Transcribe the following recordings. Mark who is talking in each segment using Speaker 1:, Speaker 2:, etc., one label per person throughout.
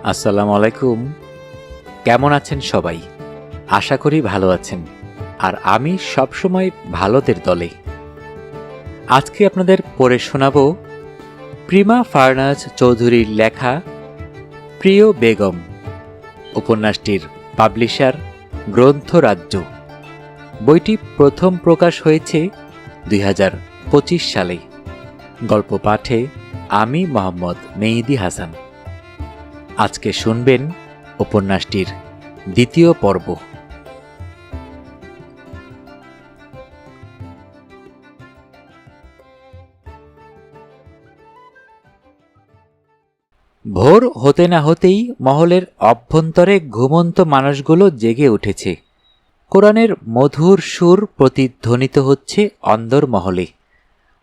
Speaker 1: আসসালামু আলাইকুম। কেমন আছেন সবাই? আশা করি ভালো আছেন। আর আমি সবসময় ভালোদের দলে। আজকে আপনাদের পড়ে শোনাব প্রিমা ফারনাজ চৌধুরীর লেখা প্রিয় বেগম। উপন্যাসটির পাবলিশার গ্রন্থরাজ্য। বইটি প্রথম প্রকাশ হয়েছে ২০২৫ সালে। গল্প পাঠে আমি মোহাম্মদ মেহেদী হাসান। আজকে শুনবেন উপন্যাসটির দ্বিতীয় পর্ব। ভোর হতে না হতেই মহলের অভ্যন্তরে ঘুমন্ত মানুষগুলো জেগে উঠেছে। কোরআনের মধুর সুর প্রতিধ্বনিত হচ্ছে অন্দরমহলে।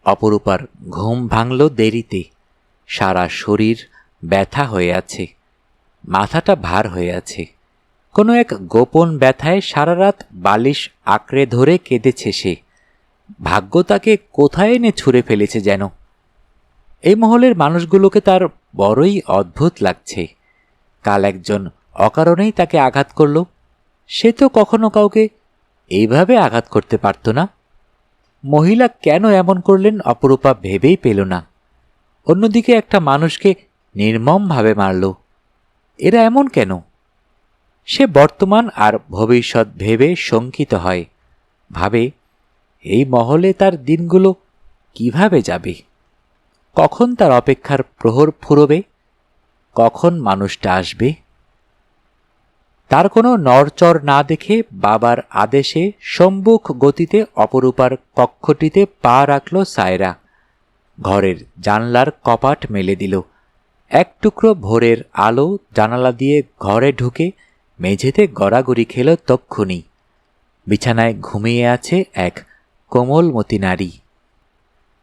Speaker 1: অপরূপার ঘুম ভাঙল দেরিতে। সারা শরীর ব্যথা হয়ে আছে, মাথাটা ভার হয়ে আছে। কোনো এক গোপন ব্যথায় সারা রাত বালিশ আঁকড়ে ধরে কেঁদেছে সে। ভাগ্য তাকে কোথায় এনে ছুঁড়ে ফেলেছে যেন। এই মহলের মানুষগুলোকে তার বড়ই অদ্ভুত লাগছে। কাল একজন অকারণেই তাকে আঘাত করল। সে তো কখনো কাউকে এইভাবে আঘাত করতে পারত না। মহিলা কেন এমন করলেন অপরূপা ভেবেই পেল না। অন্যদিকে একটা মানুষকে নির্মমভাবে মারল। এরা এমন কেন? সে বর্তমান আর ভবিষ্যৎ ভেবে শঙ্কিত হয়। ভাবে, এই মহলে তার দিনগুলো কিভাবে যাবে? কখন তার অপেক্ষার প্রহর ফুরবে? কখন মানুষটা আসবে? তার কোনো নড়চড় না দেখে বাবার আদেশে সম্মুখ গতিতে অপরূপার কক্ষটিতে পা রাখল সায়রা। ঘরের জানলার কপাট মেলে দিল। এক টুকরো ভোরের আলো জানালা দিয়ে ঘরে ঢুকে মেঝেতে গড়াগড়ি খেল তক্ষুনি। বিছানায় ঘুমিয়ে আছে এক কোমলমতি নারী।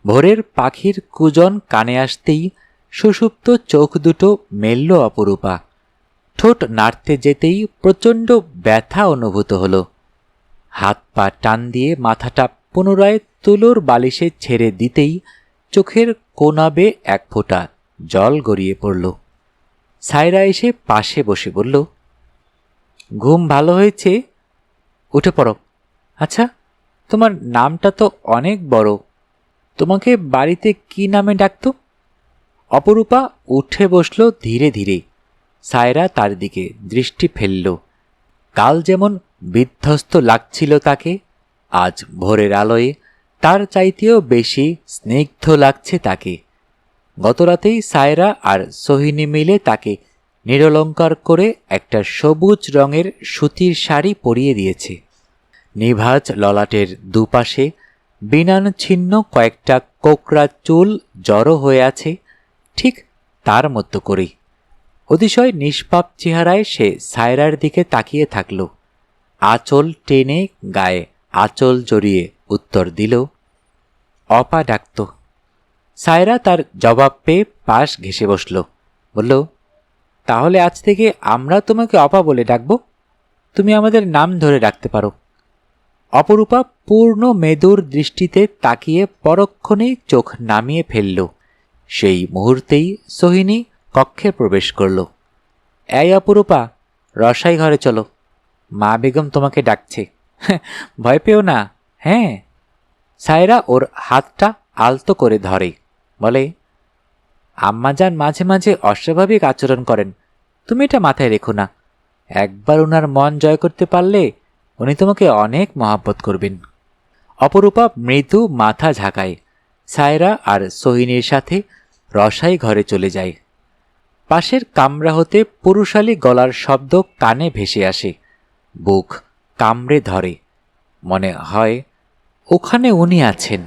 Speaker 1: ভোরের পাখির কুজন কানে আসতেই সুষুপ্ত চোখ দুটো মেলল অপরূপা। ঠোঁট নাড়তে যেতেই প্রচণ্ড ব্যথা অনুভূত হল। হাত পা টান দিয়ে মাথাটা পুনরায় তুলোর বালিশে ছেড়ে দিতেই চোখের কোনাবে এক ফোঁটা জল গড়িয়ে পড়ল। সায়রা এসে পাশে বসে বলল, ঘুম ভালো হয়েছে? উঠে পড়ো। আচ্ছা, তোমার নামটা তো অনেক বড়। তোমাকে বাড়িতে কি নামে ডাকত? অপরূপা উঠে বসল ধীরে ধীরে। সায়রা তার দিকে দৃষ্টি ফেলল। কাল যেমন বিধ্বস্ত লাগছিল তাকে, আজ ভোরের আলোয় তার চাইতেও বেশি স্নিগ্ধ লাগছে তাকে। গতরাতেই সায়রা আর সোহিনী মিলে তাকে নিরলঙ্কার করে একটা সবুজ রঙের সুতির শাড়ি পরিয়ে দিয়েছে। নিভাজ ললাটের দুপাশে বিনান ছিন্ন কয়েকটা কোকড়া চুল জড়ো হয়ে আছে ঠিক তার মতো করে। অতিশয় নিষ্পাপ চেহারায় সে সায়রার দিকে তাকিয়ে থাকল। আঁচল টেনে গায়ে আঁচল জড়িয়ে উত্তর দিল, অপা ডাকত। সায়রা তার জবাব পেয়ে পাশ ঘেঁষে বসল। বলল, তাহলে আজ থেকে আমরা তোমাকে অপা বলে ডাকব। তুমি আমাদের নাম ধরে ডাকতে পারো। অপরূপা পূর্ণ মেদুর দৃষ্টিতে তাকিয়ে পরক্ষণেই চোখ নামিয়ে ফেলল। সেই মুহূর্তেই সোহিনী কক্ষে প্রবেশ করল। এই অপরূপা, রসাই ঘরে চলো, মা বেগম তোমাকে ডাকছে। ভয় পেও না। হ্যাঁ। সায়রা ওর হাতটা আলতো করে ধরে, বলে, আম্মাজান মাঝে মাঝে অস্বাভাবিক আচরণ করেন, তুমি এটা মাথায় রেখো না। একবার ওনার মন জয় করতে পারলে উনি তোমাকে অনেক মহাব্বত করবেন। অপরূপা মৃদু মাথা ঝাঁকায়। সায়রা আর সোহিনীর সাথে রসাই ঘরে চলে যায়। পাশের কামরা হতে পুরুষালী গলার শব্দ কানে ভেসে আসে। বুক কামড়ে ধরে। মনে হয় ওখানে উনি আছেন।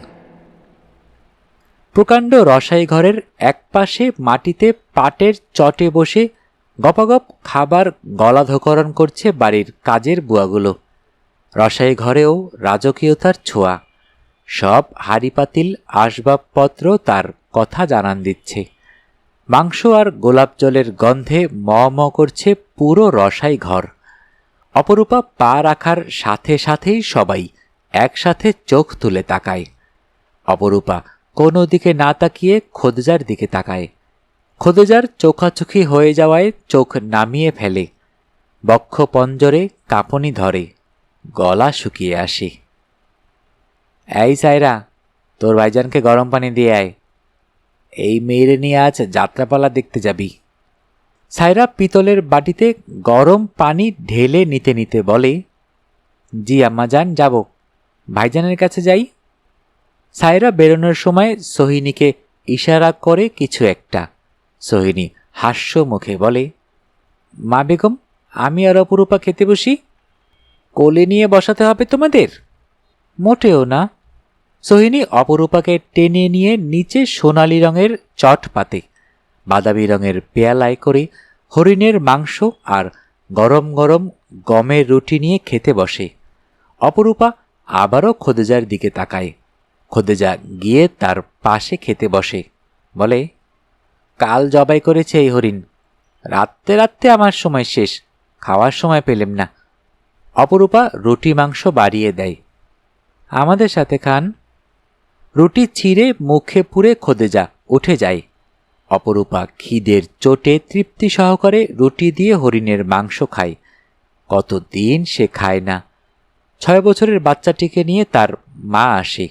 Speaker 1: প্রকাণ্ড রসাই ঘরের একপাশে মাটিতে পাটের চটে বসে গপাগপ খাবার গলাধকরণ করছে বাড়ির কাজের বুয়াগুলো। রসাই ঘরেও রাজকীয়তার ছোঁয়া। সব হাঁড়িপাতিল আসবাবপত্র তার কথা জানান দিচ্ছে। মাংস আর গোলাপ জলের গন্ধে ম ম করছে পুরো রসাই ঘর। অপরূপা পা রাখার সাথে সাথেই সবাই একসাথে চোখ তুলে তাকায়। অপরূপা কোনো দিকে না তাকিয়ে খোদজার দিকে তাকায়। খোদেজার চোখাচোখি হয়ে যাওয়ায় চোখ নামিয়ে ফেলে, বক্ষ পঞ্জরে কাঁপুনি ধরে, গলা শুকিয়ে আসে। এই সায়রা, তোর ভাইজানকে গরম পানি দিয়ে আয়, এই মেয়েরে নিয়ে আজ যাত্রাপালা দেখতে যাবি। সায়রা পিতলের বাটিতে গরম পানি ঢেলে নিতে নিতে বলে, জি আম্মাজান, যাব, ভাইজানের কাছে যাই। সায়রা বেরোনোর সময় সোহিনীকে ইশারা করে কিছু একটা। সোহিনী হাস্য মুখে বলে, মা বেগম, আমি আর অপরূপা খেতে বসি? কোলে নিয়ে বসাতে হবে তোমাদের? মোটেও না। সোহিনী অপরূপাকে টেনে নিয়ে নিচে সোনালি রঙের চট পাতে বাদামি রঙের পেয়ালায় করে হরিণের মাংস আর গরম গরম গমের রুটি নিয়ে খেতে বসে। অপরূপা আবারও খোদেজার দিকে তাকায়। খোদেজা গিয়ে তার পাশে খেতে বসে, বলে, কাল জবাই করেছে এই হরিণ, রাত্রে রাত্রে আমার সময় শেষ, খাওয়ার সময় পেলেম না। অপরূপা রুটি মাংস বাড়িয়ে দেয়। আমাদের সাথে খান। রুটি ছিঁড়ে মুখে পুরে খোদেজা উঠে যায়। অপরূপা খিদের চোটে তৃপ্তি সহকারে রুটি দিয়ে হরিণের মাংস খায়। কতদিন সে খায় না। 6 বছরের বাচ্চাটিকে নিয়ে তার মা আসে।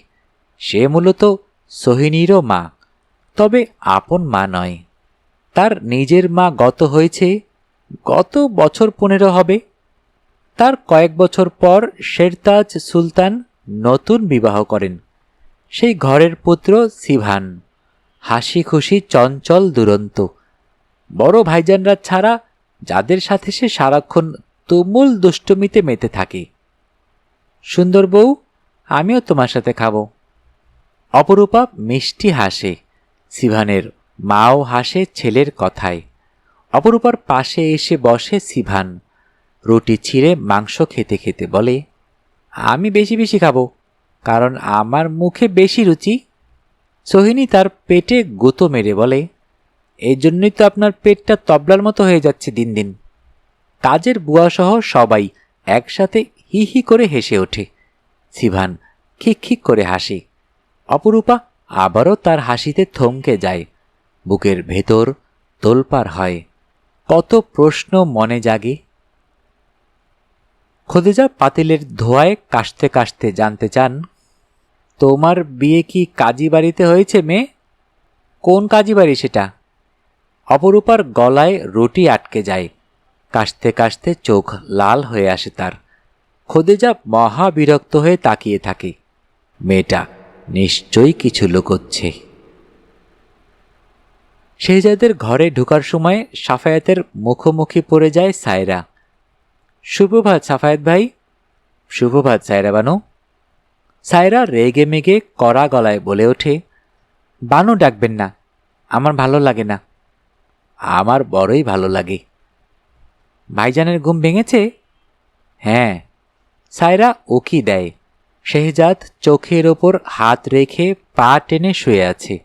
Speaker 1: সে মূলত সোহিনীরও মা, তবে আপন মা নয়। তার নিজের মা গত হয়েছে গত বছর 15 হবে। তার কয়েক বছর পর শেরতাজ সুলতান নতুন বিবাহ করেন। সেই ঘরের পুত্র সিভান, হাসি খুশি চঞ্চল দুরন্ত। বড় ভাইজানরা ছাড়া যাদের সাথে সে সারাক্ষণ তুমুল দুষ্টমিতে মেতে থাকে। সুন্দর বউ, আমিও তোমার সাথে খাব। অপরূপা মিষ্টি হাসে। সিভানের মাও হাসে ছেলের কথায়। অপরূপার পাশে এসে বসে সিভান। রুটি ছিঁড়ে মাংস খেতে খেতে বলে, আমি বেশি বেশি খাবো, কারণ আমার মুখে বেশি রুচি। সোহিনী তার পেটে গুঁতো মেরে বলে, এই জন্যই তো আপনার পেটটা তবলার মতো হয়ে যাচ্ছে দিন দিন। কাজের বুয়াসহ সবাই একসাথে হি হি করে হেসে ওঠে। সিভান খিক খিক করে হাসে। অপরূপা আবারও তার হাসিতে থমকে যায়। বুকের ভেতর তোলপাড় হয়। কত প্রশ্ন মনে জাগে। খোদেজা পাতিলের ধোঁয়ায় কাশতে কাশতে জানতে চান, তোমার বিয়ে কি কাজী বাড়িতে হয়েছে মেয়ে? কোন কাজী বাড়ি সেটা? অপরূপার গলায় রুটি আটকে যায়। কাশতে কাশতে চোখ লাল হয়ে আসে তার। খোদেজা মহা বিরক্ত হয়ে তাকিয়ে থাকে। মেয়েটা নিশ্চয়ই কিছু লুকোচ্ছে। শেহজাদের ঘরে ঢোকার সময় সাফায়াতের মুখোমুখি পড়ে যায় সায়রা। সুপ্রভাত সাফায়াত ভাই। সুপ্রভাত সায়রা বানু। সায়রা রেগে মেগে কড়া গলায় বলে ওঠে, বানু ডাকবেন না, আমার ভালো লাগে না। আমার বড়ই ভালো লাগে। ভাইজানের ঘুম ভেঙেছে? হ্যাঁ। সায়রা উকি দেয়। শেহজাদ চোখের ওপর হাত রেখে পা টেনে শুয়ে আছে।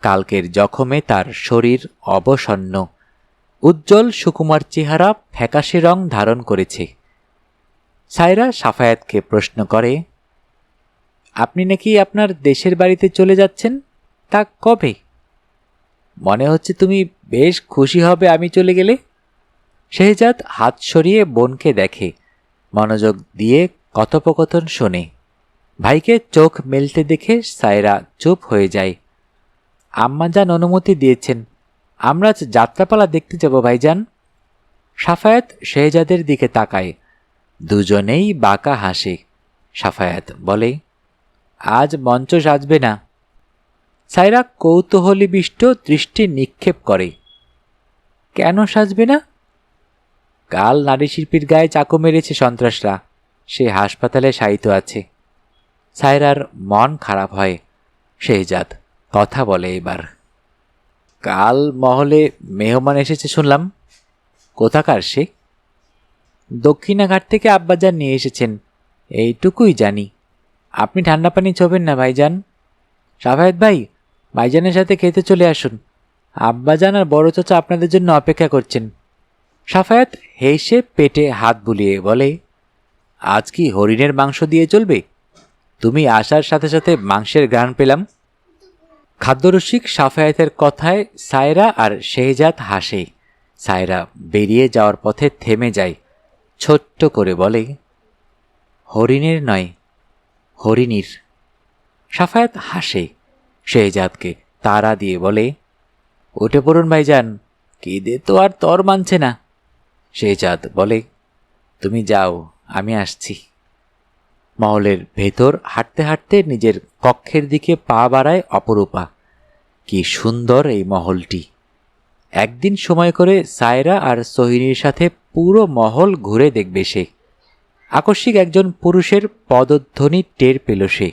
Speaker 1: কালকের জখমে তার শরীর অবসন্ন। উজ্জ্বল সুকুমার চেহারা ফ্যাকাশে রং ধারণ করেছে। সায়রা সাফায়াতকে প্রশ্ন করে, আপনি নাকি আপনার দেশের বাড়িতে চলে যাচ্ছেন, তা কবে? মনে হচ্ছে তুমি বেশ খুশি হবে আমি চলে গেলে। শেহজাদ হাত সরিয়ে বোনকে দেখে, মনোযোগ দিয়ে কথোপকথন শোনে। ভাইকে চোখ মেলতে দেখে সায়রা চুপ হয়ে যায়। আম্মাজান অনুমতি দিয়েছেন, আমরা যাত্রাপালা দেখতে যাব ভাইজান। সাফায়াত শেহজাদের দিকে তাকায়। দুজনেই বাঁকা হাসে। সাফায়াত বলে, আজ মঞ্চ সাজবে না। সায়রা কৌতূহলীবিষ্ট দৃষ্টি নিক্ষেপ করে। কেন সাজবে না? কাল নারী শিল্পীর গায়ে চাকু মেরেছে সন্ত্রাসরা, সে হাসপাতালে শায়িত আছে। সায়রার মন খারাপ হয়। শেহজাদ কথা বলে এবার। কাল মহলে মেহমান এসেছে শুনলাম। কোথাকার সে? দক্ষিণাঘাট থেকে আব্বাজান নিয়ে এসেছেন, এইটুকুই জানি। আপনি ঠান্ডা পানি ছোবেন না ভাইজান। সাফায়াত ভাই, ভাইজানের সাথে খেতে চলে আসুন, আব্বাজান আর বড় চাচা আপনাদের জন্য অপেক্ষা করছেন। সাফায়াত হেসে পেটে হাত বুলিয়ে বলে, আজ কি হরিণের মাংস দিয়ে চলবে? তুমি আসার সাথে সাথে মাংসের ঘ্রাণ পেলাম। খাদ্যরসিক সাফায়াতের কথায় সায়রা আর শেহজাদ হাসে। সায়রা বেরিয়ে যাওয়ার পথে থেমে যায়, ছোট্ট করে বলে, হরিণের নয়, হরিণীর। সাফায়াত হাসে, শেহজাদকে তাড়া দিয়ে বলে, উঠে পড়ুন ভাইজান, খিদে তো আর তর মানছে না। শেহজাদ বলে, তুমি যাও, আমি আসছি। মহলের ভেতর হাঁটতে হাঁটতে নিজের কক্ষের দিকে পা বাড়ায় অপরূপা। কি সুন্দর এই মহলটি! একদিন সময় করে সায়রা আর সোহিনীর সাথে পুরো মহল ঘুরে দেখবে সে। আকস্মিক একজন পুরুষের পদধ্বনি টের পেল সে।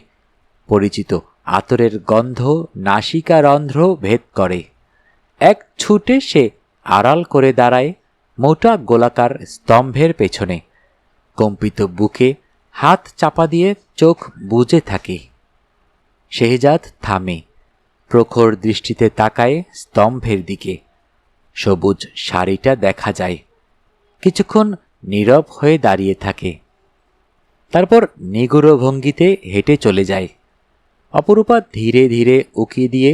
Speaker 1: পরিচিত আতরের গন্ধ নাসিকারন্ধ্র ভেদ করে। এক ছুটে সে আড়াল করে দাঁড়ায় মোটা গোলাকার স্তম্ভের পেছনে। কম্পিত বুকে হাত চাপা দিয়ে চোখ বুজে থাকে। শেহজাদ থামে, প্রখর দৃষ্টিতে তাকায় স্তম্ভের দিকে। সবুজ শাড়িটা দেখা যায়। কিছুক্ষণ নীরব হয়ে দাঁড়িয়ে থাকে, তারপর নিগুড় ভঙ্গিতে হেঁটে চলে যায়। অপরূপা ধীরে ধীরে উকি দিয়ে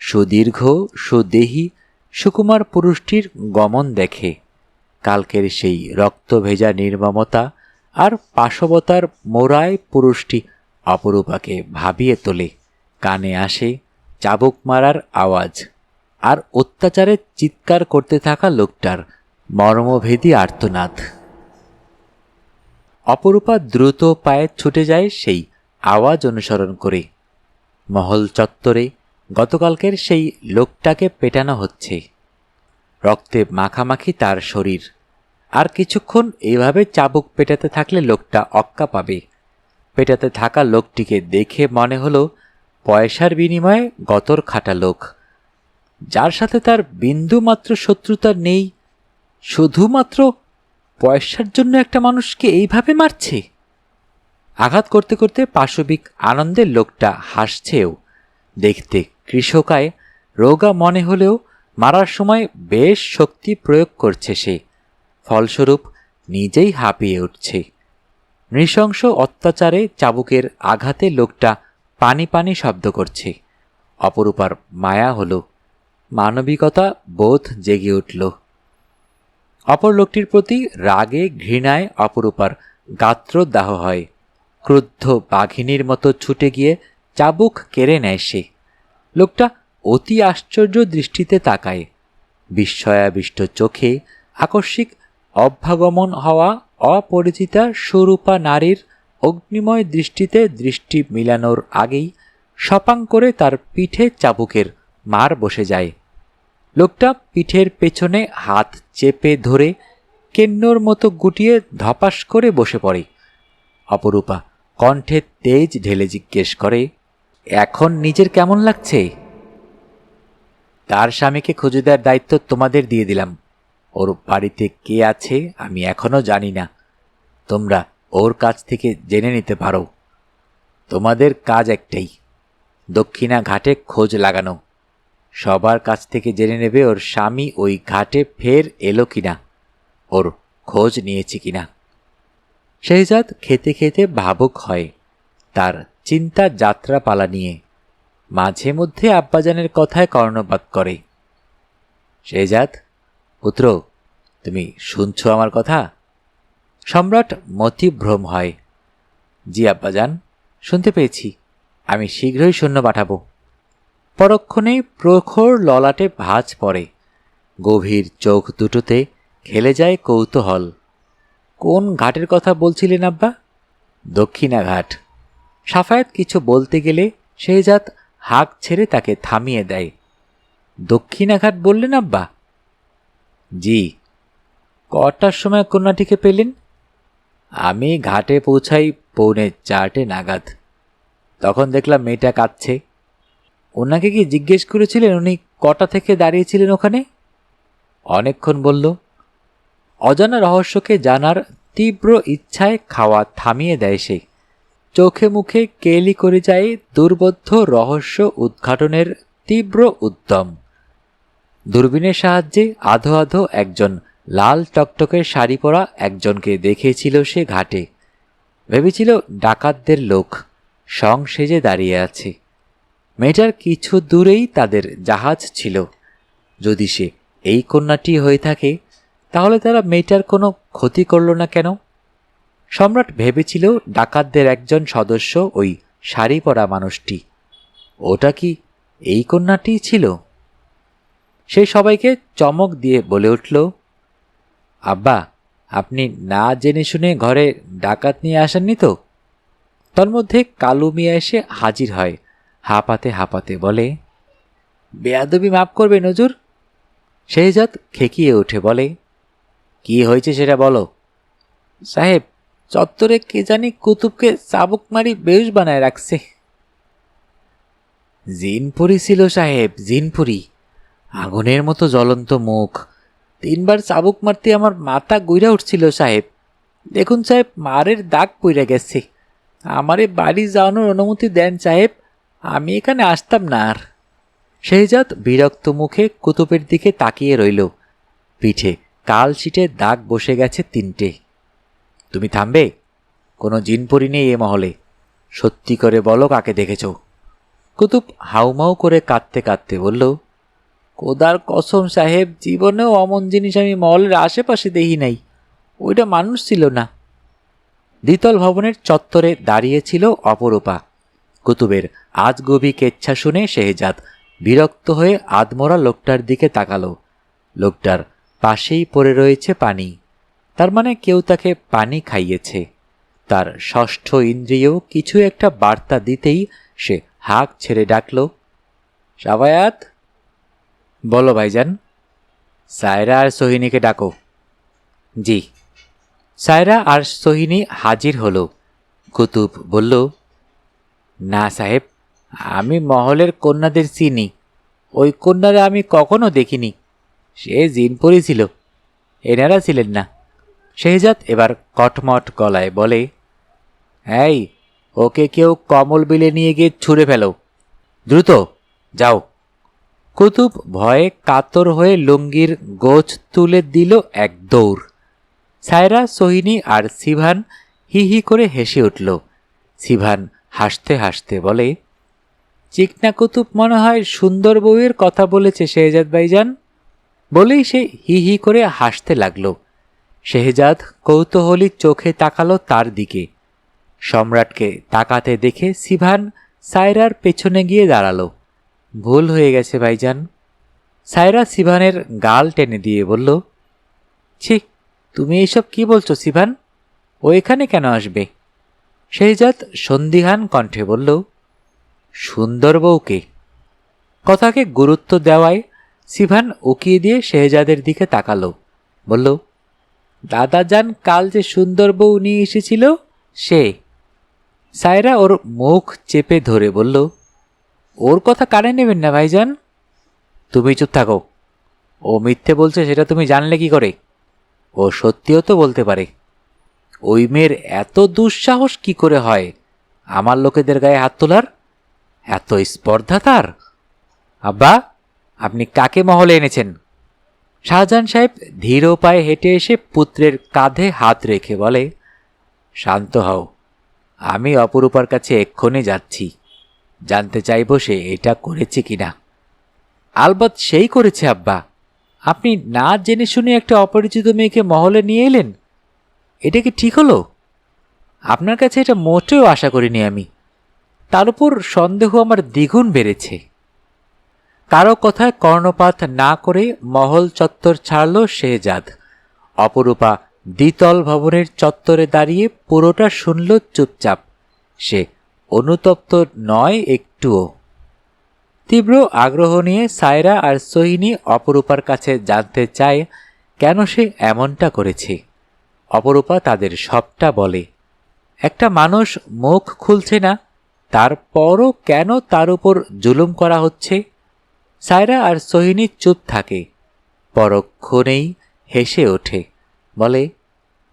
Speaker 1: সুদীর্ঘ সুদেহী সুকুমার পুরুষটির গমন দেখে। কালকের সেই রক্তভেজা নির্মমতা আর পাশবতার মোড়ায় পুরুষটি অপরূপাকে ভাবিয়ে তোলে। কানে আসে চাবুক মারার আওয়াজ আর অত্যাচারের চিৎকার করতে থাকা লোকটার মর্মভেদী আর্তনাদ। অপরূপা দ্রুত পায়ে ছুটে যায় সেই আওয়াজ অনুসরণ করে। মহল চত্বরে গতকালকের সেই লোকটাকে পেটানো হচ্ছে। রক্তে মাখামাখি তার শরীর। আর কিছুক্ষণ এভাবে চাবুক পেটাতে থাকলে লোকটা অক্কা পাবে। পেটাতে থাকা লোকটিকে দেখে মনে হলো পয়সার বিনিময়ে গতর খাটা লোক, যার সাথে তার বিন্দুমাত্র শত্রুতা নেই, শুধুমাত্র পয়সার জন্য একটা মানুষকে এইভাবে মারছে। আঘাত করতে করতে পাশবিক আনন্দে লোকটা হাসছেও। দেখতে কৃষকায় রোগা মনে হলেও মারার সময় বেশ শক্তি প্রয়োগ করছে সে। ফলস্বরূপ নিজেই হাঁপিয়ে উঠছে। নৃশংস অত্যাচারে চাবুকের আঘাতে লোকটা পানি পানি শব্দ করছে। অপরূপার মায়া হল, মানবিকতা বোধ জেগে উঠল। অপর লোকটির প্রতি রাগে ঘৃণায় অপরূপার গাত্রদাহ হয়। ক্রুদ্ধ বাঘিনীর মতো ছুটে গিয়ে চাবুক কেড়ে নেয় সে। লোকটা অতি আশ্চর্য দৃষ্টিতে তাকায়। বিস্ময়াবিষ্ট চোখে আকস্মিক অভ্যাগমন হওয়া অপরিচিতা সুরূপা নারীর অগ্নিময় দৃষ্টিতে দৃষ্টি মিলানোর আগেই সপাং করে তার পিঠে চাবুকের মার বসে যায়। লোকটা পিঠের পেছনে হাত চেপে ধরে কেন্নর মতো গুটিয়ে ধপাস করে বসে পড়ে। অপরূপা কণ্ঠে তেজ ঢেলে জিজ্ঞেস করে, এখন নিজের কেমন লাগছে? তার স্বামীকে খুঁজে দেওয়ার দায়িত্ব তোমাদের দিয়ে দিলাম। ওর বাড়িতে কে আছে আমি এখনো জানি না, তোমরা ওর কাছ থেকে জেনে নিতে পারো। তোমাদের কাজ একটাই, দক্ষিণা ঘাটে খোঁজ লাগানো। সবার কাছ থেকে জেনে নেবে ওর স্বামী ওই ঘাটে ফের এলো কিনা, ওর খোঁজ নিয়েছি কিনা। শেহজাদ খেতে খেতে ভাবুক হয় তার চিন্তা যাত্রাপালা নিয়ে। মাঝে মধ্যে আব্বাজানের কথায় কর্ণপাত করে। শেহজাদ পুত্র, তুমি শুনছ আমার কথা? সম্রাট মতিভ্রম হয়। জি আব্বাজান, শুনতে পেয়েছি, আমি শীঘ্রই সৈন্য পাঠাবো। পরক্ষণেই প্রখর ললাটে ভাঁজ পড়ে। গভীর চোখ দুটোতে খেলে যায় কৌতূহল। কোন ঘাটের কথা বলছিলেন আব্বা? দক্ষিণা ঘাট। সাফায়াত কিছু বলতে গেলে শেহজাদ হাঁক ছেড়ে তাকে থামিয়ে দেয়। দক্ষিণা ঘাট বললেন আব্বা? জি। কটার সময় কন্যাটিকে পেলেন? আমি ঘাটে পৌঁছাই 3:45 নাগাদ। তখন দেখলাম মেয়েটা কাঁদছে। ওনাকে কি জিজ্ঞেস করেছিলেন উনি কটা থেকে দাঁড়িয়েছিলেন ওখানে? অনেকক্ষণ বলল। অজানা রহস্যকে জানার তীব্র ইচ্ছায় খাওয়া থামিয়ে দেয় সে। চোখে মুখে কেলি করে যায় দুর্বোধ্য রহস্য উদ্ঘাটনের তীব্র উদ্যম। দূরবীনের সাহায্যে আধো আধো একজন লাল টকটকে শাড়ি পরা একজনকে দেখেছিল সে ঘাটে। ভেবেছিল ডাকাতদের লোক, সং সেজে দাঁড়িয়ে আছে। মেয়েটার কিছু দূরেই তাদের জাহাজ ছিল। যদি সে এই কন্যাটি হয়ে থাকে, তাহলে তারা মেয়েটার কোনো ক্ষতি করল না কেন? সম্রাট ভেবেছিল ডাকাতদের একজন সদস্য ওই শাড়ি পরা মানুষটি। ওটা কি এই কন্যাটি ছিল? সে সবাইকে চমক দিয়ে বলে উঠল, আব্বা, আপনি না জেনে শুনে ঘরে ডাকাত নিয়ে আসেননি তো? তন্মধ্যে কালু মিয়া এসে হাজির হয়, হাঁপাতে হাঁপাতে বলে, বেয়াদবি মাফ করবে নজুর। শেহজাদ খেকিয়ে উঠে বলে, কি হয়েছে সেটা বলো। সাহেব, চত্বরে কে জানি কুতুবকে চাবুক মারি বেহুশ বানায় রাখছে। জিনপুরি ছিল সাহেব, জিনপুরি। আগুনের মতো জ্বলন্ত মুখ, 3 বার চাবুক মারতে আমার মাথা গুইরা উঠছিল সাহেব। দেখুন সাহেব, মারের দাগ পইরা গেছে। আমারে বাড়ি যাওয়ানোর অনুমতি দেন সাহেব, আমি এখানে আসতাম না আর। শেহজাদ বিরক্ত মুখে কুতুবের দিকে তাকিয়ে রইল। পিঠে কালশিটে দাগ বসে গেছে 3টে। তুমি থামবে? কোনো জিনপরি নেই এ মহলে। সত্যি করে বলো, কাকে দেখেছ? কুতুব হাউমাউ করে কাঁদতে কাঁদতে বলল, কোদার কসম সাহেব, জীবনেও অমন জিনিস আমি মহলের আশেপাশে দেখি নাই। ওইটা মানুষ ছিল না। দ্বিতল ভবনের চত্বরে দাঁড়িয়েছিল অপরূপা। কুতুবের আজগবি কেচ্ছা শুনে শেহজাদ বিরক্ত হয়ে আধমরা লোকটার দিকে তাকালো। লোকটার পাশেই পড়ে রয়েছে পানি। তার মানে কেউ তাকে পানি খাইয়েছে। তার ষষ্ঠ ইন্দ্রিয় কিছু একটা বার্তা দিতেই সে হাঁক ছেড়ে ডাকল, সাবায়াত। বলো ভাইজান। সায়রা আর সোহিনীকে ডাকো। জি। সায়রা আর সোহিনী হাজির হলো। কুতুব বলল, না সাহেব, আমি মহলের কন্যাদের চিনি। ওই কন্যারা আমি কখনো দেখিনি। সে জিনপরি ছিল, এনারা ছিলেন না। শেহজাদ এবার কটমট গলায় বলে, এই, ওকে কেউ কমল বিলে নিয়ে গিয়ে ছুঁড়ে ফেলো, দ্রুত যাও। কুতুব ভয়ে কাতর হয়ে লুঙ্গির গোছ তুলে দিল এক দৌড়। সায়রা, সোহিনী আর সিভান হি হি করে হেসে উঠল। সিভান হাসতে হাসতে বলে, চিকনা কুতুব মনে হয় সুন্দর বউয়ের কথা বলেছে শেহজাদ ভাইজান। বলেই সে হি হি করে হাসতে লাগল। শেহজাদ কৌতূহলী চোখে তাকালো তার দিকে। সম্রাটকে তাকাতে দেখে সিভান সায়রার পেছনে গিয়ে দাঁড়ালো। ভুল হয়ে গেছে ভাইজান। সায়রা সিভানের গাল টেনে দিয়ে বলল, ছি, তুমি এইসব কি বলছো সিভান? ও এখানে কেন আসবে? শেহজাদ সন্দিহান কণ্ঠে বলল, সুন্দর বউকে। কথাকে গুরুত্ব দেওয়ায় সিভান উকিয়ে দিয়ে শেহজাদের দিকে তাকালো, বলল, দাদাজান কাল যে সুন্দর বউ নিয়ে এসেছিল সে। সায়রা ওর মুখ চেপে ধরে বলল, ওর কথা কানে নেবেন না ভাইজান। তুমি চুপ থাকো। ও মিথ্যে বলছে সেটা তুমি জানলে কি করে? ও সত্যিও তো বলতে পারে। ওই মেয়ের এত দুঃসাহস কি করে হয় আমার লোকেদের গায়ে হাত তোলার? এত স্পর্ধা তার! আব্বা, আপনি কাকে মহলে এনেছেন? শাহজাহান সাহেব ধীর পায়ে হেঁটে এসে পুত্রের কাঁধে হাত রেখে বলে, শান্ত হও, আমি অপরূপার কাছে এক্ষুনি যাচ্ছি। জানতে চাইব সে এটা করেছে কিনা। আলবাত সেই করেছে আব্বা। আপনি না জেনে শুনে একটা অপরিচিত মেয়েকে মহলে নিয়ে এলেন, এটা কি ঠিক হলো? আপনার কাছে এটা মোটেও আশা করিনি আমি। তার উপর সন্দেহ আমার দ্বিগুণ বেড়েছে। কারো কথায় কর্ণপাত না করে মহল চত্বর ছাড়ল শেহজাদ। অপরূপা দ্বিতল ভবনের চত্বরে দাঁড়িয়ে পুরোটা শুনল চুপচাপ। সে অনুতপ্ত নয় একটুও। তীব্র আগ্রহ নিয়ে সায়রা আর সোহিনী অপরূপার কাছে জানতে চায় কেন সে এমনটা করেছে। অপরূপা তাদের সবটা বলে। একটা মানুষ মুখ খুলছে না, তারপরও কেন তার উপর জুলুম করা হচ্ছে? সায়রা আর সোহিনী চুপ থাকে। পরক্ষণেই হেসে ওঠে, বলে,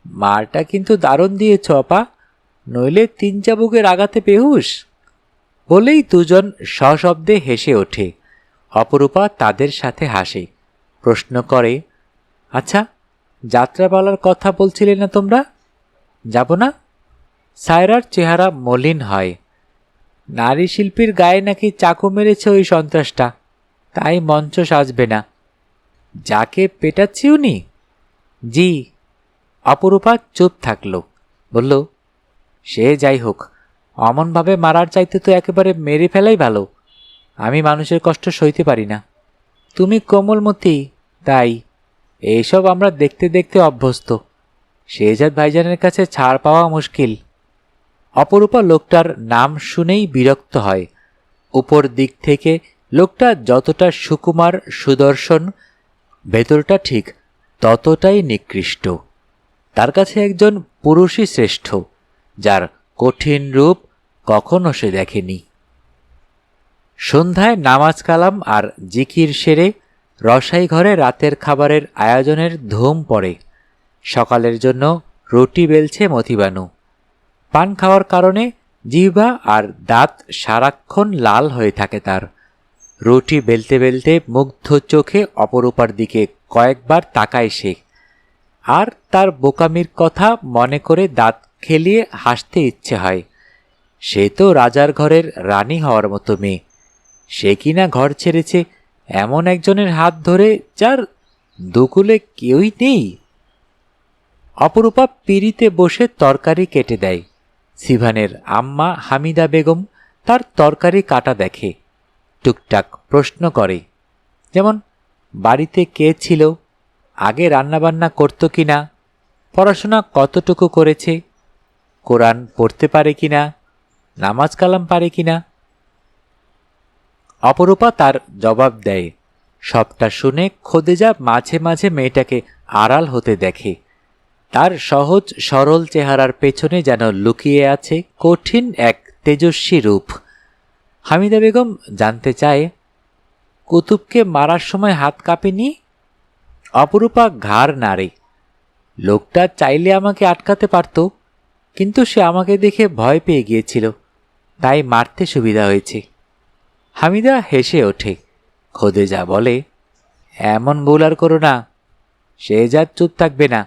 Speaker 1: মারটা কিন্তু দারুণ দিয়েছ আপা, নইলে 3 চাবুকের আঘাতে বেহুশ। বলেই দুজন সশব্দে হেসে ওঠে। অপরূপা তাদের সাথে হাসে, প্রশ্ন করে, আচ্ছা, যাত্রাপালার কথা বলছিলে না তোমরা? যাব না? সায়রার চেহারা মলিন হয়। নারী শিল্পীর গায়ে নাকি চাকু মেরেছে ওই সন্ত্রাসটা, তাই মঞ্চ সাজবে না। যাকে পেটাচ্ছি উনি? জি। অপরূপা চুপ থাকল, বলল, সে যাই হোক, অমনভাবে মারার চাইতে তো একেবারে মেরে ফেলাই ভালো। আমি মানুষের কষ্ট সইতে পারি না। তুমি কোমলমতি, তাই এইসব আমরা দেখতে দেখতে অভ্যস্ত। শেহজাদ ভাইজানের কাছে ছাড় পাওয়া মুশকিল। অপরূপা লোকটার নাম শুনেই বিরক্ত হয়। উপর দিক থেকে লোকটা যতটা সুকুমার সুদর্শন, ভেতরটা ঠিক ততটাই নিকৃষ্ট। তার কাছে একজন পুরুষই শ্রেষ্ঠ, যার কঠিন রূপ কখনো সে দেখেনি। সন্ধ্যায় নামাজ কালাম আর জিকির সেরে রসাই ঘরে রাতের খাবারের আয়োজনের ধুম পড়ে। সকালের জন্য রুটি বেলছে মতিবানু। পান খাওয়ার কারণে জিহ্বা আর দাঁত সারাক্ষণ লাল হয়ে থাকে তার। রুটি বেলতে বেলতে মুগ্ধ চোখে অপরূপার দিকে কয়েকবার তাকায় সে, আর তার বোকামির কথা মনে করে দাঁত খেলিয়ে হাসতে ইচ্ছে হয়। সে তো রাজার ঘরের রানী হওয়ার মতো মেয়ে, সে কিনা ঘর ছেড়েছে এমন একজনের হাত ধরে যার দুকুলে কেউই নেই। অপরূপা পিঁড়িতে বসে তরকারি কেটে দেয়। সিভানের আম্মা হামিদা বেগম তার তরকারি কাটা দেখে, টুকটাক প্রশ্ন করে, যেমন বাড়িতে কে ছিল, আগে রান্নাবান্না করত কিনা, পড়াশোনা কতটুকু করেছে, কোরআন পড়তে পারে কিনা, নামাজ কালাম পারে কিনা। অপরূপা তার জবাব দেয়। সবটা শুনে খোদেজা মাঝে মাঝে মেয়েটাকে আড়াল হতে দেখে। তার সহজ সরল চেহারার পেছনে যেন লুকিয়ে আছে কঠিন এক তেজস্বী রূপ। হামিদা বেগম জানতে চায়, কুতুবকে মারার সময় হাত কাঁপেনি? অপরূপা ঘাড় নাড়ে। লোকটা চাইলে আমাকে আটকাতে পারত, কিন্তু সে আমাকে দেখে ভয় পেয়ে গিয়েছিল, তাই মারতে সুবিধা হয়েছে। হামিদা হেসে ওঠে। খোদেজা বলে, এমন ভুল আর করো না। শেহজাদ চুপ থাকবে না,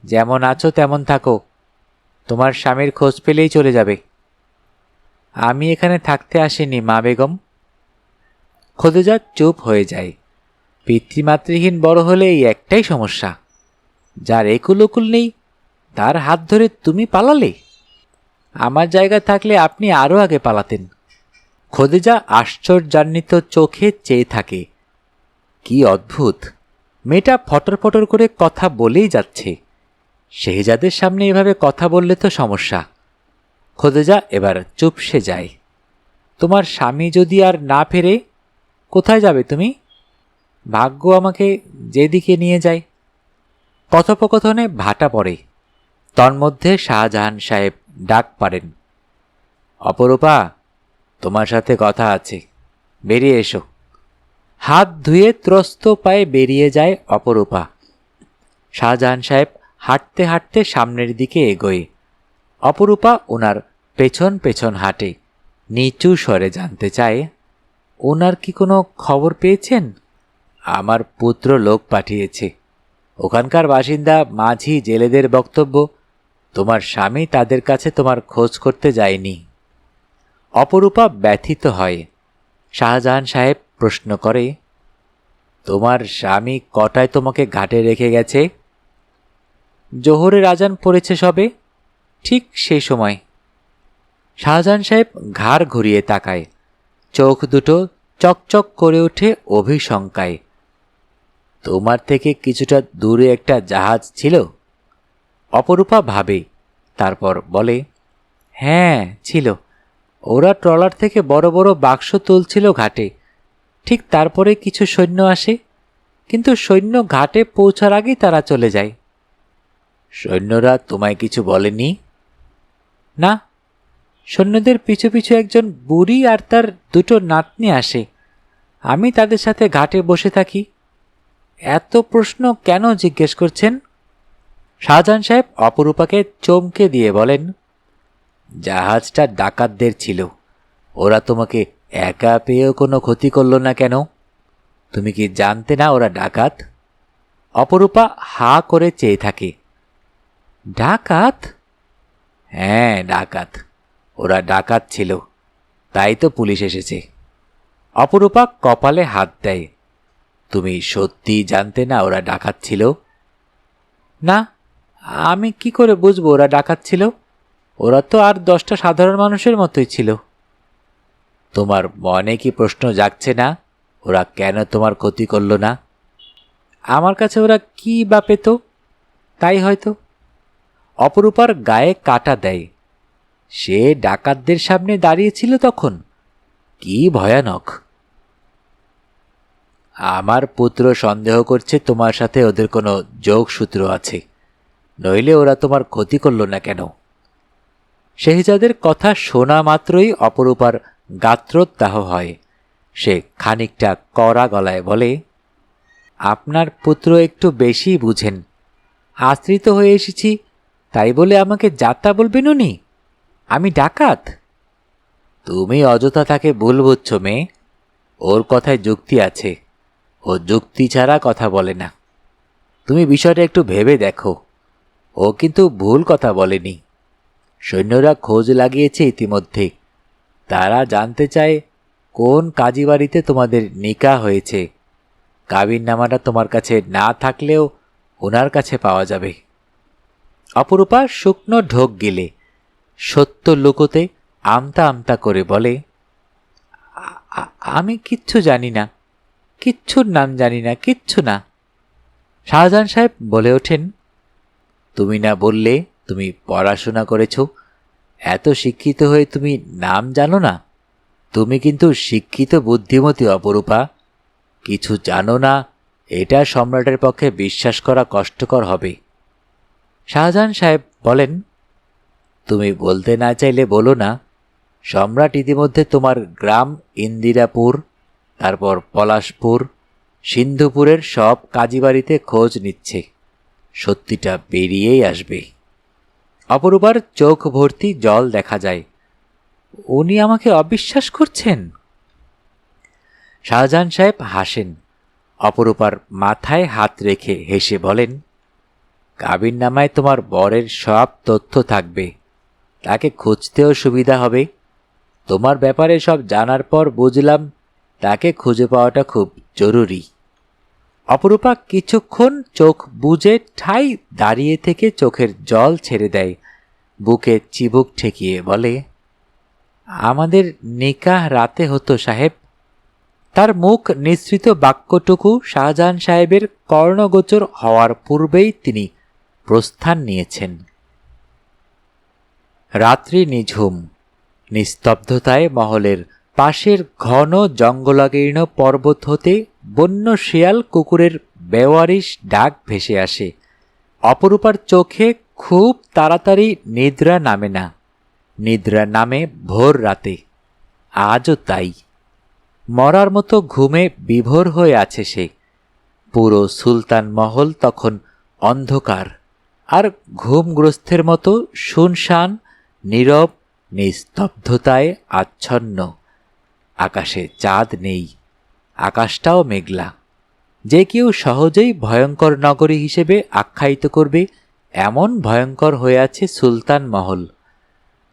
Speaker 1: যেমন আছো তেমন থাকো, তোমার স্বামীর খোঁজ পেলেই চলে যাবে। আমি এখানে থাকতে আসিনি মা বেগম। খোদেজা চুপ হয়ে যায়। পিতৃমাতৃহীন বড় হলে এই একটাই সমস্যা, যার একুলকুল নেই তার হাত ধরে তুমি পালালে। আমার জায়গা থাকলে আপনি আরও আগে পালাতেন। খোদেজা আশ্চর্যান্বিত চোখে চেয়ে থাকে। কি অদ্ভুত, মেয়েটা ফটর ফটর করে কথা বলেই যাচ্ছে। শেহজাদের সামনে এভাবে কথা বললে তো সমস্যা। খোদেজা এবার চুপসে যায়। তোমার স্বামী যদি আর না ফেরে, কোথায় যাবে তুমি? ভাগ্য আমাকে যেদিকে নিয়ে যায়। কথোপকথনে ভাটা পড়ে। তন্মধ্যে শাহজাহান সাহেব ডাক পারেন, অপরূপা, তোমার সাথে কথা আছে, বেরিয়ে এসো। হাত ধুয়ে ত্রস্ত পায়ে বেরিয়ে যায় অপরূপা। শাহজাহান সাহেব হাঁটতে হাঁটতে সামনের দিকে এগোয়। অপরূপা ওনার পেছন পেছন হাঁটে। নিচু স্বরে জানতে চায়, ওনার কি কোনো খবর পেয়েছেন? আমার পুত্র লোক পাঠিয়েছে। ওখানকার বাসিন্দা মাঝি জেলেদের বক্তব্য, তোমার স্বামী তাদের কাছে তোমার খোঁজ করতে যায়নি। অপরূপা ব্যথিত হয়। শাহজাহান সাহেব প্রশ্ন করে, তোমার স্বামী কটায় তোমাকে ঘাটে রেখে গেছে? জোহরের আজান পড়েছে সবে, ঠিক সেই সময়। শাহজাহান সাহেব ঘাড় ঘুরিয়ে তাকায়। চোখ দুটো চকচক করে ওঠে অভিশঙ্কায়। তোমার থেকে কিছুটা দূরে একটা জাহাজ ছিল? অপরূপা ভাবে, তারপর বলে, হ্যাঁ ছিল। ওরা ট্রলার থেকে বড় বড় বাক্স তুলছিল ঘাটে। ঠিক তারপরে কিছু সৈন্য আসে, কিন্তু সৈন্য ঘাটে পৌঁছার আগেই তারা চলে যায়। সৈন্যরা তোমায় কিছু বলেনি? না, সৈন্যদের পিছু পিছু একজন বুড়ি আর তার দুটো নাতনি আসে। আমি তাদের সাথে ঘাটে বসে থাকি। এত প্রশ্ন কেন জিজ্ঞেস করছেন? শাহজাহান সাহেব অপরূপাকে চমকে দিয়ে বলেন, জাহাজটা ডাকাতদের ছিল। ওরা তোমাকে একা পেয়েও কোনো ক্ষতি করল না কেন? তুমি কি জানতে না ওরা ডাকাত? অপরূপা হা করে চেয়ে থাকে। ডাকাত? হ্যাঁ ডাকাত, ওরা ডাকাত ছিল। তাই তো পুলিশ এসেছে। অপরূপা কপালে হাত দেয়। তুমি সত্যি জানতে না ওরা ডাকাত ছিল? না, আমি কি করে বুঝবো ওরা ডাকাত ছিল? ওরা তো আর 10টা সাধারণ মানুষের মতোই ছিল। তোমার মনে কি প্রশ্ন জাগছে না ওরা কেন তোমার ক্ষতি করল না? আমার কাছে ওরা কি বা পেত, তাই হয়তো। অপরূপার গায়ে কাটা দেয়। সে ডাকাতদের সামনে দাঁড়িয়েছিল তখন। কি ভয়ানক! আমার পুত্র সন্দেহ করছে তোমার সাথে ওদের কোনো যোগসূত্র আছে, নইলে ওরা তোমার ক্ষতি করল না কেন? শেহজাদের কথা শোনা মাত্রই অপরূপার গাত্রোদ্দাহ হয়। সে খানিকটা কড়া গলায় বলে, আপনার পুত্র একটু বেশি বুঝেন। আশ্রিত হয়ে এসেছি তাই বলে আমাকে যাত্রা বলবেন উনি? আমি ডাকাত? তুমি অযথা তাকে ভুল বুঝছ মেয়ে। ওর কথায় যুক্তি আছে। ও যুক্তি ছাড়া কথা বলে না। তুমি বিষয়টা একটু ভেবে দেখো। ও কিন্তু ভুল কথা বলেনি। সৈন্যরা খোঁজ লাগিয়েছে ইতিমধ্যে। তারা জানতে চায় কোন কাজী বাড়িতে তোমাদের নিকাহ হয়েছে। কাবিননামাটা তোমার কাছে না থাকলেও ওনার কাছে পাওয়া যাবে। অপরূপা শুকনো ঢোক গিলে সত্য লুকোতে আমতা আমতা করে বলে, আমি কিচ্ছু জানি না, কিচ্ছুর নাম জানি না, কিচ্ছু না। শাহজাহান সাহেব বলে ওঠেন, তুমি না বললে তুমি পড়াশোনা করেছ? এত শিক্ষিত হয়ে তুমি নাম জানো না? তুমি কিন্তু শিক্ষিত বুদ্ধিমতী অপরূপা। কিছু জানো না, এটা সম্রাটের পক্ষে বিশ্বাস করা কষ্টকর হবে। শাহজাহান সাহেব বলেন, তুমি বলতে না চাইলে বলো না। সম্রাট ইতিমধ্যে তোমার গ্রাম ইন্দিরাপুর, তারপর পলাশপুর, সিন্ধুপুরের সব কাজীবাড়িতে খোঁজ নিচ্ছে। সত্যিটা বেরিয়েই আসবে। অপরূপার চোখ ভর্তি জল দেখা যায়। উনি আমাকে অবিশ্বাস করছেন? শাহজাহান সাহেব হাসেন। অপরূপার মাথায় হাত রেখে হেসে বলেন, কাবিননামায় তোমার বরের সব তথ্য থাকবে। তাকে খুঁজতেও সুবিধা হবে। তোমার ব্যাপারে সব জানার পর বুঝলাম তাকে খুঁজে পাওয়াটা খুব জরুরি। অপরূপা কিছুক্ষণ চোখ বুজে ঠাই দাঁড়িয়ে থেকে চোখের জল ছেড়ে দেয়। বুকে চিবুক ঠেকিয়ে বলে, আমাদের নিকাহ রাতে হতো সাহেব। তার মুখ নিঃসৃত বাক্যটুকু শাহজাহান সাহেবের কর্ণগোচর হওয়ার পূর্বেই তিনি প্রস্থান নিয়েছেন। রাত্রি নিঝুম। নিস্তব্ধতায় মহলের পাশের ঘন জঙ্গলাকীর্ণ পর্বত হতে বন্য শিয়াল কুকুরের বেওয়ারিশ ডাক ভেসে আসে। অপরূপার চোখে খুব তাড়াতাড়ি নিদ্রা নামে না। নিদ্রা নামে ভোর রাতে। আজও তাই। মরার মতো ঘুমে বিভোর হয়ে আছে সে। পুরো সুলতান মহল তখন অন্ধকার আর ঘুমগ্রস্তের মতো শুনশান, নীরব, নিস্তব্ধতায় আচ্ছন্ন। আকাশে চাঁদ নেই, আকাশটাও মেঘলা। যে কেউ সহজেই ভয়ঙ্কর নগরী হিসেবে আখ্যায়িত করবে এমন ভয়ঙ্কর হয়ে আছে সুলতান মহল।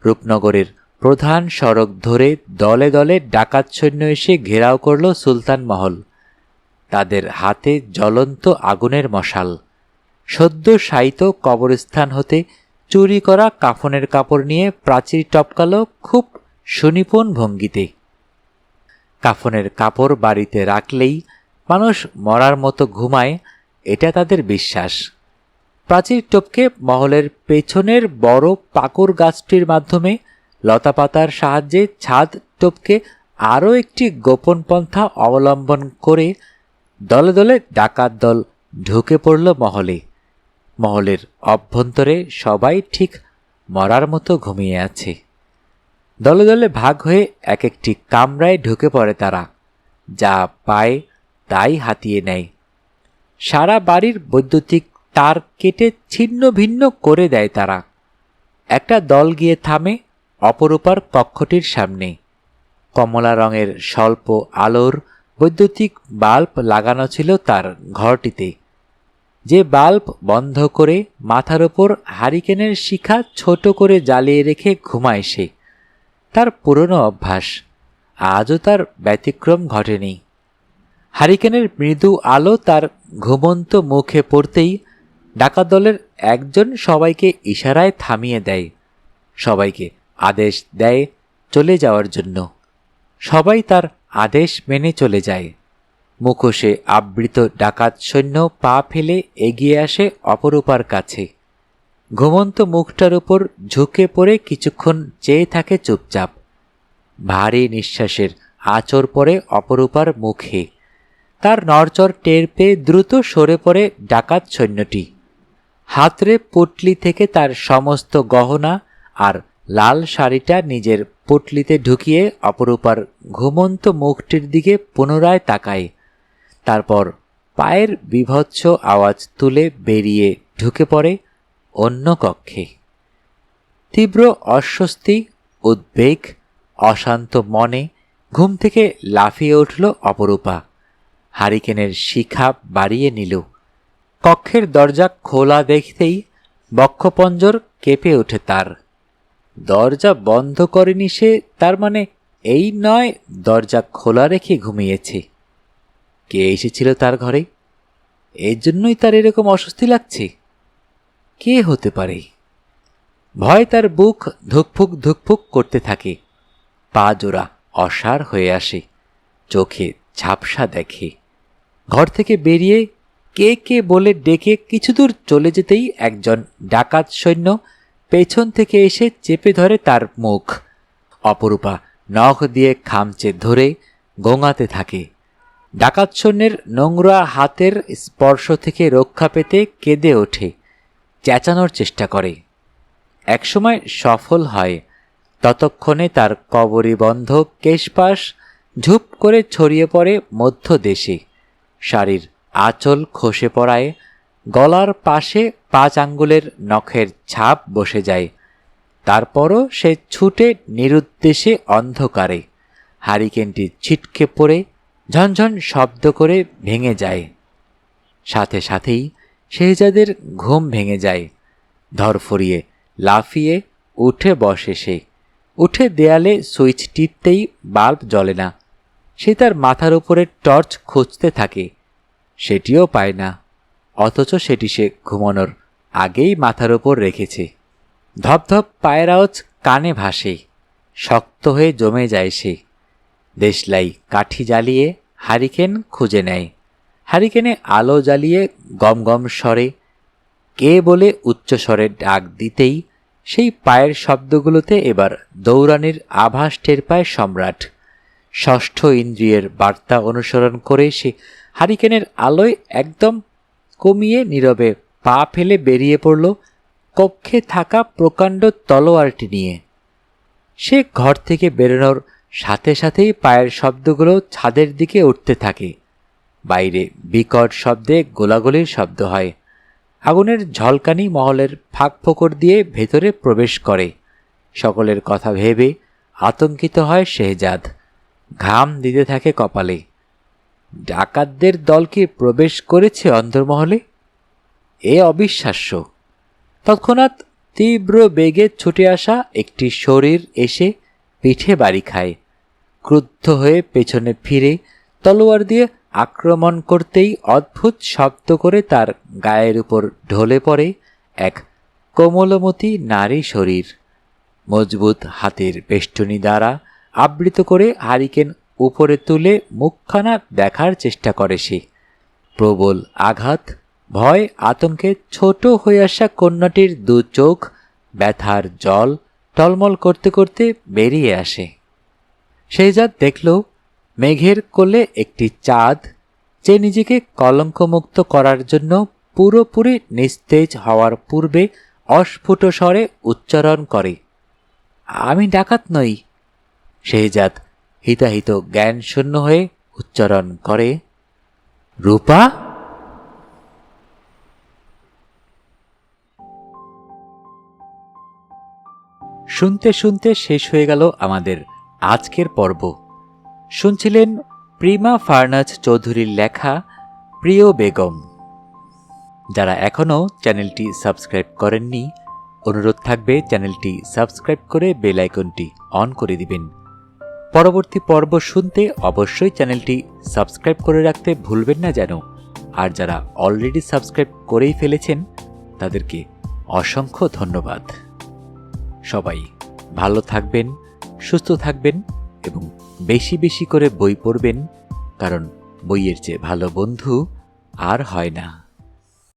Speaker 1: রূপনগরের প্রধান সড়ক ধরে দলে দলে ডাকাত সৈন্য এসে ঘেরাও করল সুলতান মহল। তাদের হাতে জ্বলন্ত আগুনের মশাল। সদ্য শায়িত কবরস্থান হতে চুরি করা কাফনের কাপড় নিয়ে প্রাচীর টপকালো খুব সুনিপুণ ভঙ্গিতে। কাফনের কাপড় বাড়িতে রাখলেই মানুষ মরার মতো ঘুমায়, এটা তাদের বিশ্বাস। প্রাচীর টপকে মহলের পেছনের বড় পাকুর গাছটির মাধ্যমে লতাপাতার সাহায্যে ছাদ টপকে আরও একটি গোপন পন্থা অবলম্বন করে দলে দলে ডাকাত দল ঢুকে পড়ল মহলে। মহলের অভ্যন্তরে সবাই ঠিক মরার মতো ঘুমিয়ে আছে। দলে দলে ভাগ হয়ে এক একটি কামরায় ঢুকে পড়ে তারা। যা পায় তাই হাতিয়ে নেয়। সারা বাড়ির বৈদ্যুতিক তার কেটে ছিন্ন ভিন্ন করে দেয় তারা। একটা দল গিয়ে থামে অপরূপার কক্ষটির সামনে। কমলা রঙের স্বল্প আলোর বৈদ্যুতিক বাল্ব লাগানো ছিল তার ঘরটিতে। যে বাল্ব বন্ধ করে মাথার ওপর হারিকেনের শিখা ছোট করে জ্বালিয়ে রেখে ঘুমায় সে। তার পুরনো অভ্যাস। আজও তার ব্যতিক্রম ঘটেনি। হারিকেনের মৃদু আলো তার ঘুমন্ত মুখে পড়তেই ডাকাত দলের একজন সবাইকে ইশারায় থামিয়ে দেয়, সবাইকে আদেশ দেয় চলে যাওয়ার জন্য। সবাই তার আদেশ মেনে চলে যায়। মুখোশে আবৃত ডাকাত সৈন্য পা ফেলে এগিয়ে আসে অপরূপার কাছে। ঘুমন্ত মুখটার উপর ঝুঁকে পড়ে কিছুক্ষণ চেয়ে থাকে চুপচাপ। ভারী নিঃশ্বাসের আঁচড় পড়ে অপরূপার মুখে। তার নড়চড় টের পেয়ে দ্রুত সরে পড়ে ডাকাত সৈন্যটি। হাতরে পুটলি থেকে তার সমস্ত গহনা আর লাল শাড়িটা নিজের পুটলিতে ঢুকিয়ে অপরূপার ঘুমন্ত মুখটির দিকে পুনরায় তাকায়। তারপর পায়ের বীভৎস আওয়াজ তুলে বেরিয়ে ঢুকে পড়ে অন্য কক্ষে। তীব্র অস্বস্তি, উদ্বেগ, অশান্ত মনে ঘুম থেকে লাফিয়ে উঠল অপরূপা। হারিকেনের শিখা বাড়িয়ে নিল। কক্ষের দরজা খোলা দেখতেই বক্ষপঞ্জর কেঁপে ওঠে তার। দরজা বন্ধ করেনি সে, তার মানে এই নয় দরজা খোলা রেখে ঘুমিয়েছে। কে এসেছিল তার ঘরে? এর জন্যই তার এরকম অস্বস্তি লাগছে। কে হতে পারে? ভয় তার বুক ধুকফুক ধুকফুক করতে থাকে। পা জোড়া অসাড় হয়ে আসে, চোখে ঝাপসা দেখে। ঘর থেকে বেরিয়ে কে কে বলে ডেকে কিছু দূর চলে যেতেই একজন ডাকাত সৈন্য পেছন থেকে এসে চেপে ধরে তার মুখ। অপরূপা নখ দিয়ে খামচে ধরে গোঙাতে থাকে। ডাকাত সৈন্যের নোংরা হাতের স্পর্শ থেকে রক্ষা পেতে কেঁদে ওঠে, চেঁচানোর চেষ্টা করে। একসময় সফল হয়। ততক্ষণে তার কবরীবন্ধ কেশপাশ ঝুপ করে ছড়িয়ে পড়ে মধ্য দেশে। শাড়ির আঁচল খসে পড়ায় গলার পাশে 5 আঙ্গুলের নখের ছাপ বসে যায়। তারপরও সে ছুটে নিরুদ্দেশে অন্ধকারে। হারিকেনটি ছিটকে পড়ে ঝনঝন শব্দ করে ভেঙে যায়। সাথে সাথেই শেহজাদের ঘুম ভেঙে যায়। ধরফরিয়ে লাফিয়ে উঠে বসে সে। উঠে দেয়ালে সুইচ টিপতেই বাল্ব জ্বলে না। সে তার মাথার উপরে টর্চ খুঁজতে থাকে, সেটিও পায় না। অথচ সেটি সে ঘুমানোর আগেই মাথার উপর রেখেছে। ধপধপ পায়ের আওয়াজ কানে ভাসে, শক্ত হয়ে জমে যায় সে। দেশলাই কাঠি জ্বালিয়ে হারিকেন খুঁজে নেয়। হারিকেনে আলো জ্বালিয়ে গমগম স্বরে কে বলে উচ্চস্বরে ডাক দিতেই সেই পায়ের শব্দগুলোতে এবার দৌড়ানির আভাস টের পায় সম্রাট। ষষ্ঠ ইন্দ্রিয়ের বার্তা অনুসরণ করে সে হারিকেনের আলোয় একদম কমিয়ে নীরবে পা ফেলে বেরিয়ে পড়ল কক্ষে থাকা প্রকাণ্ড তলোয়ারটি নিয়ে। সে ঘর থেকে বেরোনোর সাথে সাথেই পায়ের শব্দগুলো ছাদের দিকে উঠতে থাকে। বাইরে বিকট শব্দে গোলাগুলির শব্দ হয়। আগুনের ঝলকানি মহলের ফাঁক ফোকর দিয়ে ভেতরে প্রবেশ করে। সকলের কথা ভেবে আতঙ্কিত হয় শেহজাদ। ঘাম দিতে থাকে কপালে। ডাকাতদের দল কি প্রবেশ করেছে অন্দরমহলে? এ অবিশ্বাস্য। তৎক্ষণাৎ তীব্র বেগে ছুটে আসা একটি শরীর এসে পিঠে বাড়ি খায়। ক্রুদ্ধ হয়ে পেছনে ফিরে তলোয়ার দিয়ে আক্রমণ করতেই অদ্ভুত শব্দ করে তার গায়ের উপর ঢলে পড়ে এক কোমলমতি নারী শরীর। মজবুত হাতের বেষ্টনী দ্বারা আবৃত করে হারিকেন উপরে তুলে মুখখানা দেখার চেষ্টা করে সে। প্রবল আঘাত, ভয়, আতঙ্কে ছোট হয়ে আসা কন্যাটির 2 চোখ ব্যথার জল টলমল করতে করতে বেরিয়ে আসে। শেহজাদ দেখল মেঘের কোলে একটি চাঁদ, যে নিজেকে কলঙ্কমুক্ত করার জন্য পুরোপুরি নিস্তেজ হওয়ার পূর্বে অস্ফুট স্বরে উচ্চারণ করে, আমি ডাকাত নই। শেহজাদ হিতাহিত জ্ঞান শূন্য হয়ে উচ্চারণ করে, রূপা। শুনতে শুনতে শেষ হয়ে গেল আমাদের আজকের পর্ব। শুনছিলেন প্রিমা ফারনাজ চৌধুরীর লেখা প্রিয় বেগম। যারা এখনও চ্যানেলটি সাবস্ক্রাইব করেননি, অনুরোধ থাকবে চ্যানেলটি সাবস্ক্রাইব করে বেল আইকনটি অন করে দিবেন। পরবর্তী পর্ব শুনতে অবশ্যই চ্যানেলটি সাবস্ক্রাইব করে রাখতে ভুলবেন না যেন। আর যারা অলরেডি সাবস্ক্রাইব করেই ফেলেছেন তাদেরকে অসংখ্য ধন্যবাদ। সবাই ভালো থাকবেন, সুস্থ থাকবেন এবং বেশি বেশি করে বই পড়বেন, কারণ বইয়ের চেয়ে ভালো বন্ধু আর হয় না।